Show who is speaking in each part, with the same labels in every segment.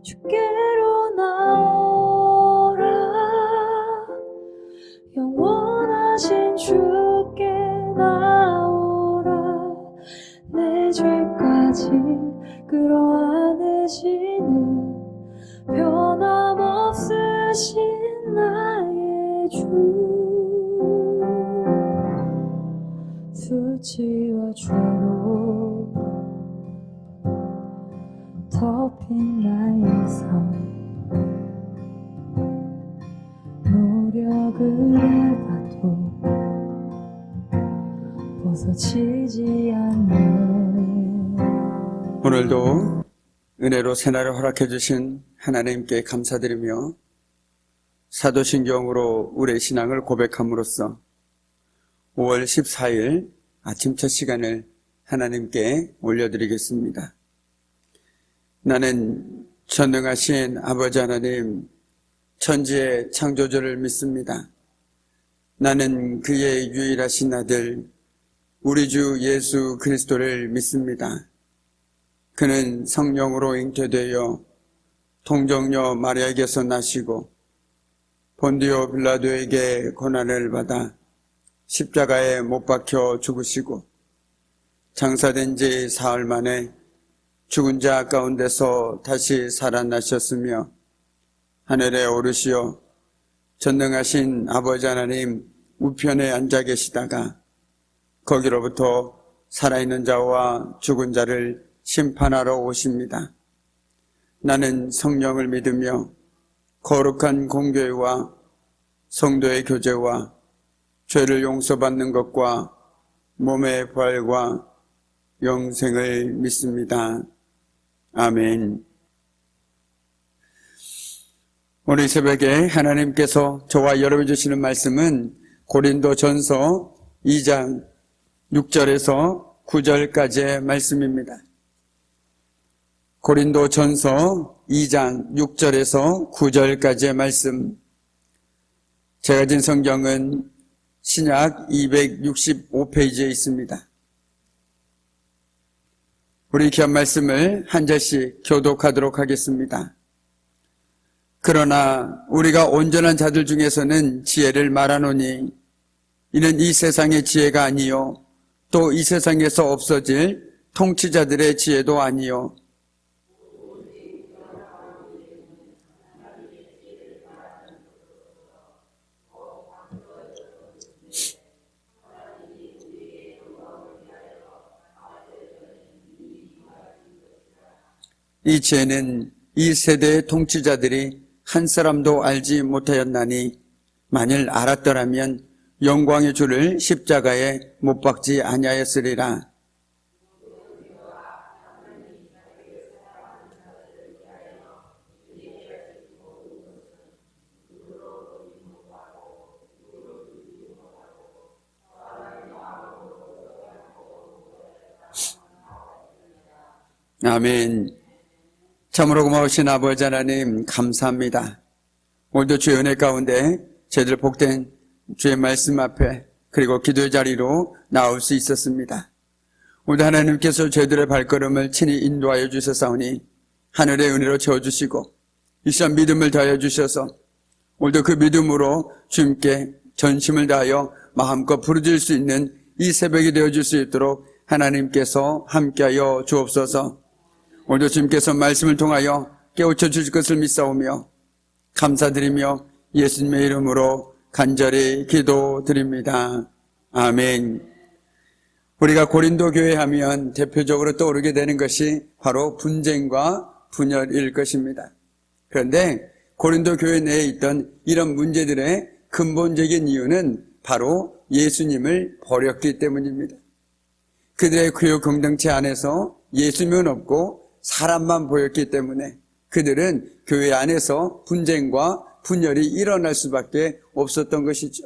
Speaker 1: 주께로 나오라. 영원하신 주께 나오라. 내 죄까지 끌어안으시는 변함없으신 나의 주. 수치와 죄로 덮인 나의 삶, 노력을 해봐도 벗어지지 않네.
Speaker 2: 오늘도 은혜로 새날을 허락해 주신 하나님께 감사드리며 사도신경으로 우리의 신앙을 고백함으로써 5월 14일 아침 첫 시간을 하나님께 올려드리겠습니다. 나는 전능하신 아버지 하나님, 천지의 창조주를 믿습니다. 나는 그의 유일하신 아들 우리 주 예수 그리스도를 믿습니다. 그는 성령으로 잉태되어 동정녀 마리아에게서 나시고 본디오 빌라도에게 고난을 받아 십자가에 못 박혀 죽으시고 장사된 지 사흘 만에 죽은 자 가운데서 다시 살아나셨으며 하늘에 오르시어 전능하신 아버지 하나님 우편에 앉아 계시다가 거기로부터 살아있는 자와 죽은 자를 심판하러 오십니다. 나는 성령을 믿으며 거룩한 공교회와 성도의 교제와 죄를 용서받는 것과 몸의 부활과 영생을 믿습니다. 아멘. 오늘 새벽에 하나님께서 저와 여러분 주시는 말씀은 고린도전서 2장 6절에서 9절까지의 말씀입니다. 고린도전서 2장 6절에서 9절까지의 말씀. 제가 진 성경은 신약 265페이지에 있습니다. 우리 귀한 말씀을 한 절씩 교독하도록 하겠습니다. 그러나 우리가 온전한 자들 중에서는 지혜를 말하노니 이는 이 세상의 지혜가 아니요 또 이 세상에서 없어질 통치자들의 지혜도 아니요 이 지혜는 이 세대의 통치자들이 한 사람도 알지 못하였나니 만일 알았더라면 영광의 주를 십자가에 못 박지 아니하였으리라. 아멘. 참으로 고마우신 아버지 하나님 감사합니다. 오늘도 주의 은혜 가운데 저희들 복된 주의 말씀 앞에 그리고 기도의 자리로 나올 수 있었습니다. 오늘 하나님께서 저희들의 발걸음을 친히 인도하여 주셨사오니 하늘의 은혜로 채워주시고 이 시간 믿음을 더하여 주셔서 오늘도 그 믿음으로 주님께 전심을 다하여 마음껏 부르짖을 수 있는 이 새벽이 되어줄 수 있도록 하나님께서 함께하여 주옵소서. 오늘도 주님께서 말씀을 통하여 깨우쳐 주실 것을 믿사오며 감사드리며 예수님의 이름으로 간절히 기도드립니다. 아멘. 우리가 고린도 교회 하면 대표적으로 떠오르게 되는 것이 바로 분쟁과 분열일 것입니다. 그런데 고린도 교회 내에 있던 이런 문제들의 근본적인 이유는 바로 예수님을 버렸기 때문입니다. 그들의 교회 공동체 안에서 예수님은 없고 사람만 보였기 때문에 그들은 교회 안에서 분쟁과 분열이 일어날 수밖에 없었던 것이죠.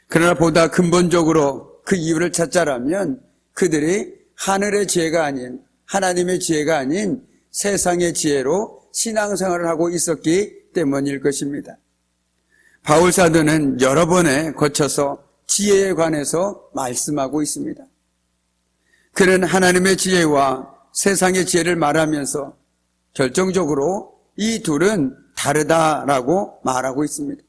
Speaker 2: 그러나 보다 근본적으로 그 이유를 찾자라면 그들이 하늘의 지혜가 아닌 하나님의 지혜가 아닌 세상의 지혜로 신앙생활을 하고 있었기 때문일 것입니다. 바울 사도는 여러 번에 거쳐서 지혜에 관해서 말씀하고 있습니다. 그는 하나님의 지혜와 세상의 지혜를 말하면서 결정적으로 이 둘은 다르다라고 말하고 있습니다.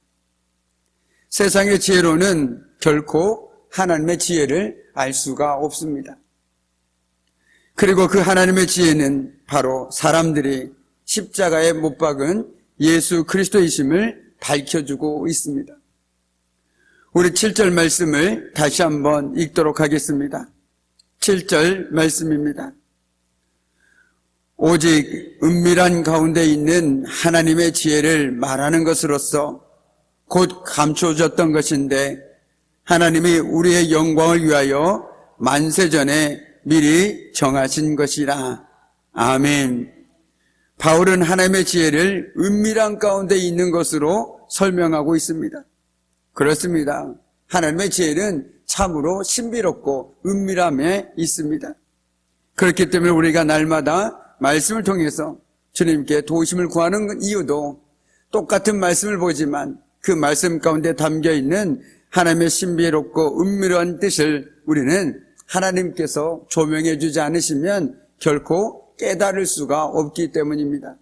Speaker 2: 세상의 지혜로는 결코 하나님의 지혜를 알 수가 없습니다. 그리고 그 하나님의 지혜는 바로 사람들이 십자가에 못 박은 예수 그리스도이심을 밝혀주고 있습니다. 우리 7절 말씀을 다시 한번 읽도록 하겠습니다. 7절 말씀입니다. 오직 은밀한 가운데 있는 하나님의 지혜를 말하는 것으로서 곧 감춰졌던 것인데 하나님이 우리의 영광을 위하여 만세전에 미리 정하신 것이라. 아멘. 바울은 하나님의 지혜를 은밀한 가운데 있는 것으로 설명하고 있습니다. 그렇습니다. 하나님의 지혜는 참으로 신비롭고 은밀함에 있습니다. 그렇기 때문에 우리가 날마다 말씀을 통해서 주님께 도우심을 구하는 이유도 똑같은 말씀을 보지만 그 말씀 가운데 담겨있는 하나님의 신비롭고 은밀한 뜻을 우리는 하나님께서 조명해 주지 않으시면 결코 깨달을 수가 없기 때문입니다.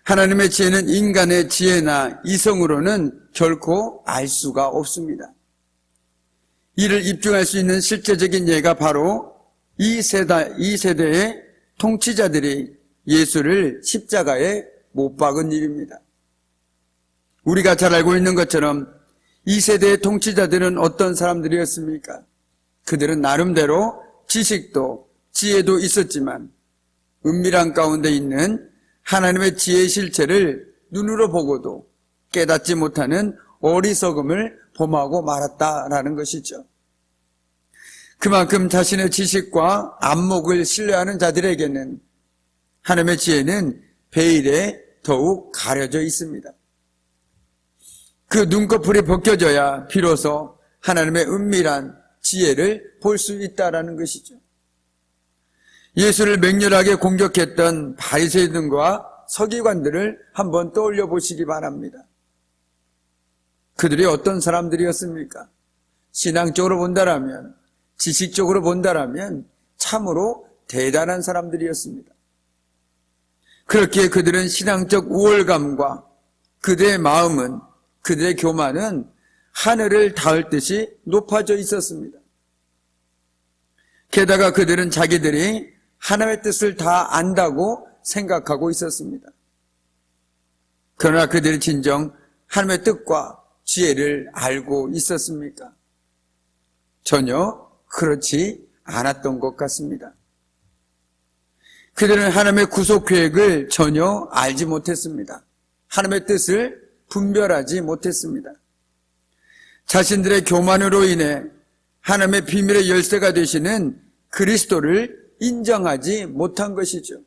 Speaker 2: 하나님의 지혜는 인간의 지혜나 이성으로는 결코 알 수가 없습니다. 이를 입증할 수 있는 실제적인 예가 바로 이 세대의 통치자들이 예수를 십자가에 못 박은 일입니다. 우리가 잘 알고 있는 것처럼 이 세대의 통치자들은 어떤 사람들이었습니까? 그들은 나름대로 지식도 지혜도 있었지만 은밀한 가운데 있는 하나님의 지혜의 실체를 눈으로 보고도 깨닫지 못하는 어리석음을 범하고 말았다라는 것이죠. 그만큼 자신의 지식과 안목을 신뢰하는 자들에게는 하나님의 지혜는 베일에 더욱 가려져 있습니다. 그 눈꺼풀이 벗겨져야 비로소 하나님의 은밀한 지혜를 볼 수 있다라는 것이죠. 예수를 맹렬하게 공격했던 바리새인들과 서기관들을 한번 떠올려 보시기 바랍니다. 그들이 어떤 사람들이었습니까? 신앙적으로 본다라면, 지식적으로 본다라면 참으로 대단한 사람들이었습니다. 그렇기에 그들은 신앙적 우월감과 그들의 마음은, 그들의 교만은 하늘을 닿을 듯이 높아져 있었습니다. 게다가 그들은 자기들이 하나님의 뜻을 다 안다고 생각하고 있었습니다. 그러나 그들이 진정 하나님의 뜻과 지혜를 알고 있었습니까? 전혀 그렇지 않았던 것 같습니다. 그들은 하나님의 구속 계획을 전혀 알지 못했습니다. 하나님의 뜻을 분별하지 못했습니다. 자신들의 교만으로 인해 하나님의 비밀의 열쇠가 되시는 그리스도를 인정하지 못한 것이죠.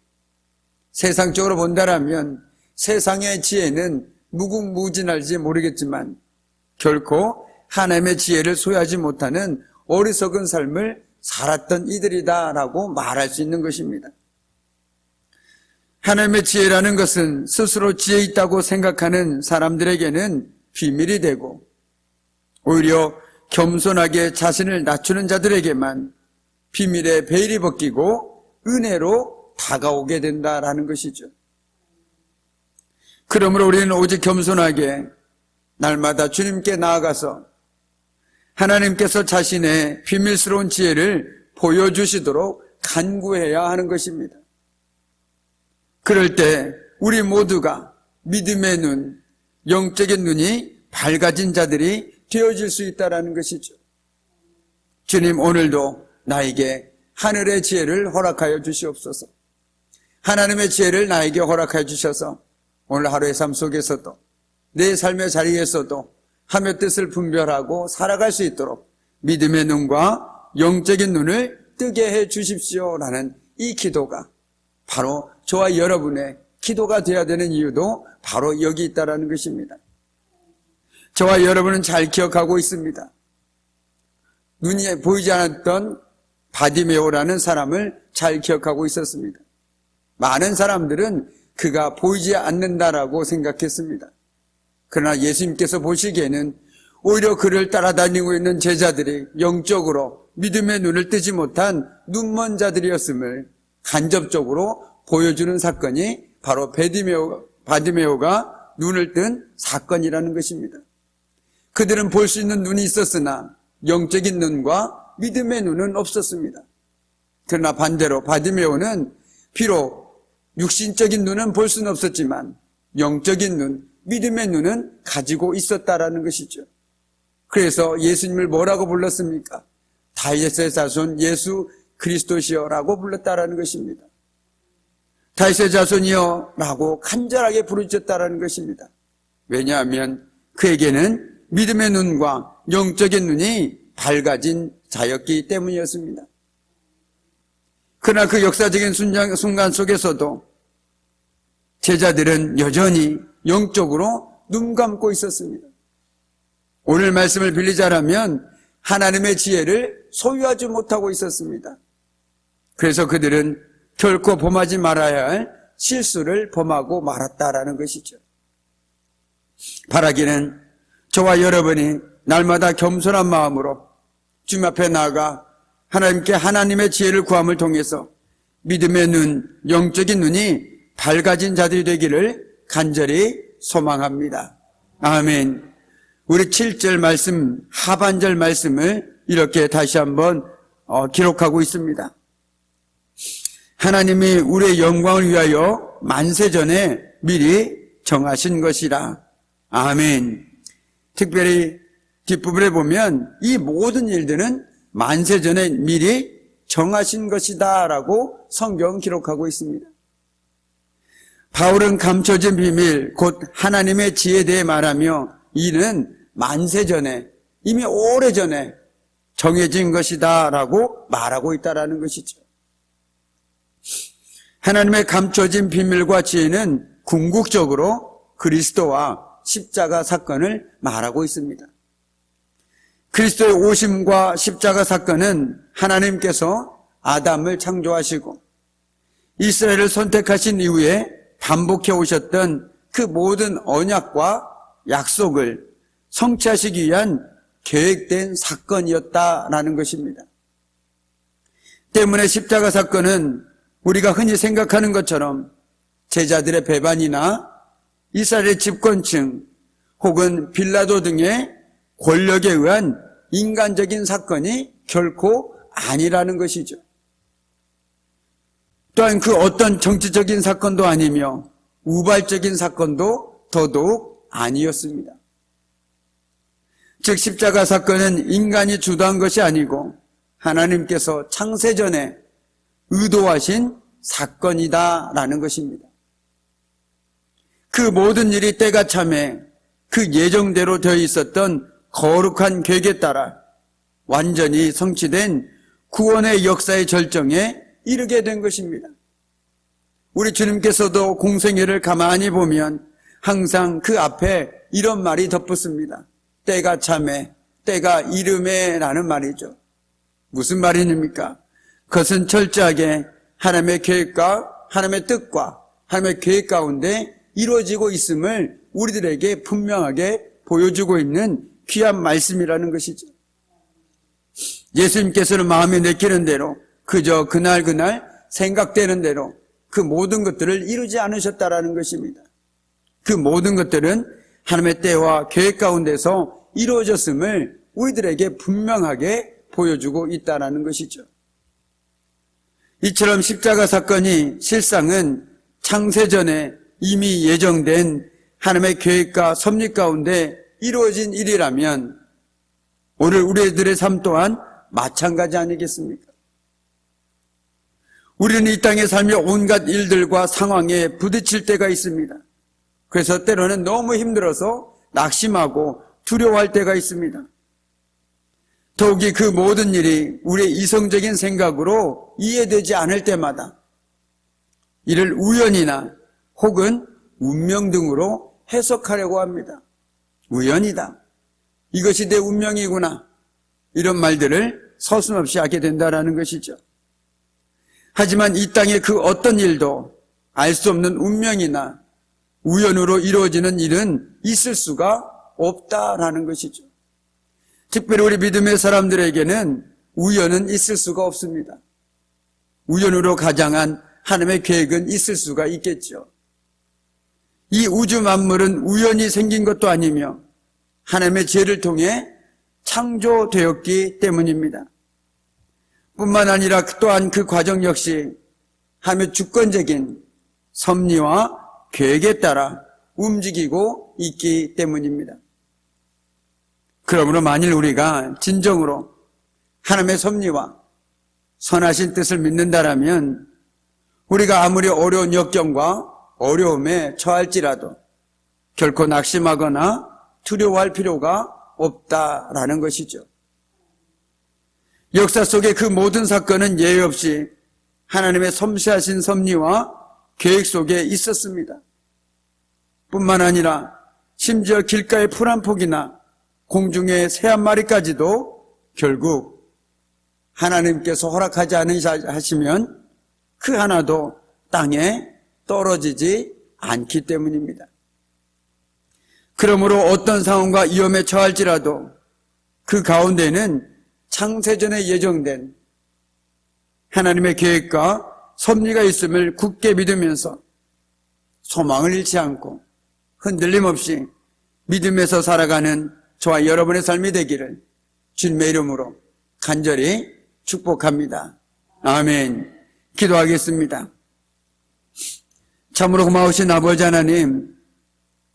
Speaker 2: 세상적으로 본다라면 세상의 지혜는 무궁무진할지 모르겠지만 결코 하나님의 지혜를 소유하지 못하는 어리석은 삶을 살았던 이들이다라고 말할 수 있는 것입니다. 하나님의 지혜라는 것은 스스로 지혜 있다고 생각하는 사람들에게는 비밀이 되고 오히려 겸손하게 자신을 낮추는 자들에게만 비밀의 베일이 벗기고 은혜로 다가오게 된다라는 것이죠. 그러므로 우리는 오직 겸손하게 날마다 주님께 나아가서 하나님께서 자신의 비밀스러운 지혜를 보여주시도록 간구해야 하는 것입니다. 그럴 때 우리 모두가 믿음의 눈, 영적인 눈이 밝아진 자들이 되어질 수 있다는 것이죠. 주님, 오늘도 나에게 하늘의 지혜를 허락하여 주시옵소서. 하나님의 지혜를 나에게 허락하여 주셔서 오늘 하루의 삶 속에서도 내 삶의 자리에서도 하나님의 뜻을 분별하고 살아갈 수 있도록 믿음의 눈과 영적인 눈을 뜨게 해 주십시오라는 이 기도가 바로 저와 여러분의 기도가 되어야 되는 이유도 바로 여기 있다는 것입니다. 저와 여러분은 잘 기억하고 있습니다. 눈이 보이지 않았던 바디메오라는 사람을 잘 기억하고 있었습니다. 많은 사람들은 그가 보이지 않는다라고 생각했습니다. 그러나 예수님께서 보시기에는 오히려 그를 따라다니고 있는 제자들이 영적으로 믿음의 눈을 뜨지 못한 눈먼 자들이었음을 간접적으로 보여주는 사건이 바로 바디메오가 눈을 뜬 사건이라는 것입니다. 그들은 볼 수 있는 눈이 있었으나 영적인 눈과 믿음의 눈은 없었습니다. 그러나 반대로 바디메오는 비록 육신적인 눈은 볼 수는 없었지만 영적인 눈, 믿음의 눈은 가지고 있었다라는 것이죠. 그래서 예수님을 뭐라고 불렀습니까? 다윗의 자손 예수 그리스도시여라고 불렀다라는 것입니다. 다윗의 자손이여 라고 간절하게 부르짖었다라는 것입니다. 왜냐하면 그에게는 믿음의 눈과 영적인 눈이 밝아진 자였기 때문이었습니다. 그러나 그 역사적인 순간 속에서도 제자들은 여전히 영적으로 눈 감고 있었습니다. 오늘 말씀을 빌리자라면 하나님의 지혜를 소유하지 못하고 있었습니다. 그래서 그들은 결코 범하지 말아야 할 실수를 범하고 말았다라는 것이죠. 바라기는 저와 여러분이 날마다 겸손한 마음으로 주님 앞에 나아가 하나님께 하나님의 지혜를 구함을 통해서 믿음의 눈, 영적인 눈이 밝아진 자들이 되기를 간절히 소망합니다. 아멘. 우리 7절 말씀, 하반절 말씀을 이렇게 다시 한번 기록하고 있습니다. 하나님이 우리의 영광을 위하여 만세전에 미리 정하신 것이라. 아멘. 특별히 뒷부분에 보면 이 모든 일들은 만세전에 미리 정하신 것이다 라고 성경은 기록하고 있습니다. 바울은 감춰진 비밀, 곧 하나님의 지혜에 대해 말하며 이는 만세전에, 이미 오래전에 정해진 것이다 라고 말하고 있다라는 것이죠. 하나님의 감춰진 비밀과 지혜는 궁극적으로 그리스도와 십자가 사건을 말하고 있습니다. 그리스도의 오심과 십자가 사건은 하나님께서 아담을 창조하시고 이스라엘을 선택하신 이후에 반복해 오셨던 그 모든 언약과 약속을 성취하시기 위한 계획된 사건이었다라는 것입니다. 때문에 십자가 사건은 우리가 흔히 생각하는 것처럼 제자들의 배반이나 이스라엘의 집권층 혹은 빌라도 등의 권력에 의한 인간적인 사건이 결코 아니라는 것이죠. 또한 그 어떤 정치적인 사건도 아니며 우발적인 사건도 더더욱 아니었습니다. 즉 십자가 사건은 인간이 주도한 것이 아니고 하나님께서 창세전에 의도하신 사건이다라는 것입니다. 그 모든 일이 때가 참에 그 예정대로 되어 있었던 거룩한 계획에 따라 완전히 성취된 구원의 역사의 절정에 이르게 된 것입니다. 우리 주님께서도 공생애를 가만히 보면 항상 그 앞에 이런 말이 덧붙습니다. 때가 참에, 때가 이름에 라는 말이죠. 무슨 말입니까? 그것은 철저하게 하나님의 계획과 하나님의 뜻과 하나님의 계획 가운데 이루어지고 있음을 우리들에게 분명하게 보여주고 있는 귀한 말씀이라는 것이죠. 예수님께서는 마음에 내키는 대로 그저 그날 생각되는 대로 그 모든 것들을 이루지 않으셨다라는 것입니다. 그 모든 것들은 하나님의 때와 계획 가운데서 이루어졌음을 우리들에게 분명하게 보여주고 있다는 것이죠. 이처럼 십자가 사건이 실상은 창세전에 이미 예정된 하나님의 계획과 섭리 가운데 이루어진 일이라면 오늘 우리들의 삶 또한 마찬가지 아니겠습니까? 우리는 이 땅의 삶의 온갖 일들과 상황에 부딪힐 때가 있습니다. 그래서 때로는 너무 힘들어서 낙심하고 두려워할 때가 있습니다. 더욱이 그 모든 일이 우리의 이성적인 생각으로 이해되지 않을 때마다 이를 우연이나 혹은 운명 등으로 해석하려고 합니다. 우연이다. 이것이 내 운명이구나. 이런 말들을 서슴없이 하게 된다는 것이죠. 하지만 이 땅의 그 어떤 일도 알 수 없는 운명이나 우연으로 이루어지는 일은 있을 수가 없다라는 것이죠. 특별히 우리 믿음의 사람들에게는 우연은 있을 수가 없습니다. 우연으로 가장한 하나님의 계획은 있을 수가 있겠죠. 이 우주 만물은 우연히 생긴 것도 아니며 하나님의 지혜를 통해 창조되었기 때문입니다. 뿐만 아니라 또한 그 과정 역시 하나님의 주권적인 섭리와 계획에 따라 움직이고 있기 때문입니다. 그러므로 만일 우리가 진정으로 하나님의 섭리와 선하신 뜻을 믿는다라면 우리가 아무리 어려운 역경과 어려움에 처할지라도 결코 낙심하거나 두려워할 필요가 없다라는 것이죠. 역사 속의 그 모든 사건은 예외 없이 하나님의 섬세하신 섭리와 계획 속에 있었습니다. 뿐만 아니라 심지어 길가의 풀 한 폭이나 공중의 새 한 마리까지도 결국 하나님께서 허락하지 않으시면 그 하나도 땅에 떨어지지 않기 때문입니다. 그러므로 어떤 상황과 위험에 처할지라도 그 가운데는 창세전에 예정된 하나님의 계획과 섭리가 있음을 굳게 믿으면서 소망을 잃지 않고 흔들림 없이 믿음에서 살아가는 저와 여러분의 삶이 되기를 주님의 이름으로 간절히 축복합니다. 아멘. 기도하겠습니다. 참으로 고마우신 아버지 하나님,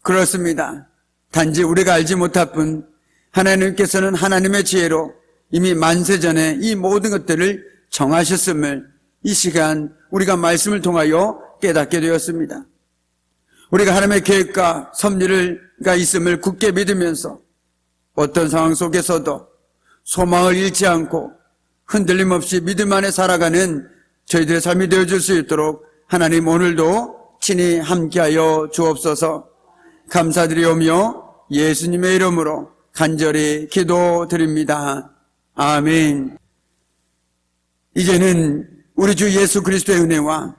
Speaker 2: 그렇습니다. 단지 우리가 알지 못할 뿐 하나님께서는 하나님의 지혜로 이미 만세전에 이 모든 것들을 정하셨음을 이 시간 우리가 말씀을 통하여 깨닫게 되었습니다. 우리가 하나님의 계획과 섭리가 있음을 굳게 믿으면서 어떤 상황 속에서도 소망을 잃지 않고 흔들림 없이 믿음 안에 살아가는 저희들의 삶이 되어줄 수 있도록 하나님 오늘도 친히 함께하여 주옵소서. 감사드리오며 예수님의 이름으로 간절히 기도드립니다. 아멘. 이제는 우리 주 예수 그리스도의 은혜와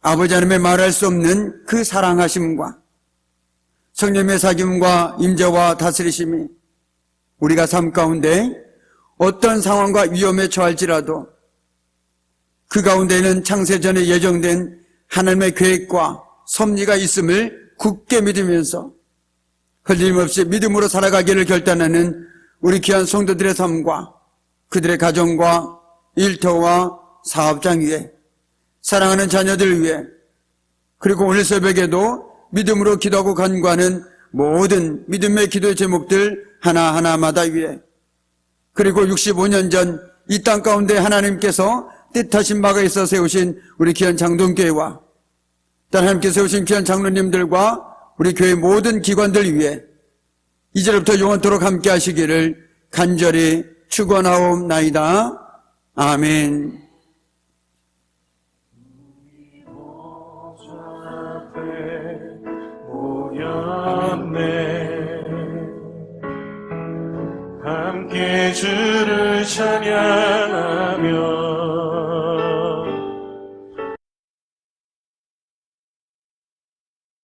Speaker 2: 아버지 하나님의 말할 수 없는 그 사랑하심과 성령의 사귐과 임재와 다스리심이 우리가 삶 가운데 어떤 상황과 위험에 처할지라도 그 가운데는 창세전에 예정된 하나님의 계획과 섭리가 있음을 굳게 믿으면서 흘림없이 믿음으로 살아가기를 결단하는 우리 귀한 성도들의 삶과 그들의 가정과 일터와 사업장 위에 사랑하는 자녀들 위해 그리고 오늘 새벽에도 믿음으로 기도하고 간구하는 모든 믿음의 기도의 제목들 하나하나마다 위에 그리고 65년 전 이 땅 가운데 하나님께서 뜻하신 바가 있어 세우신 우리 귀한 장동교회와 또 하나님께서 세우신 귀한 장로님들과 우리 교회 모든 기관들 위해 이제부터 영원토록 함께 하시기를 간절히 축원하옵나이다. 아멘.
Speaker 3: 함께 주를 찬양하며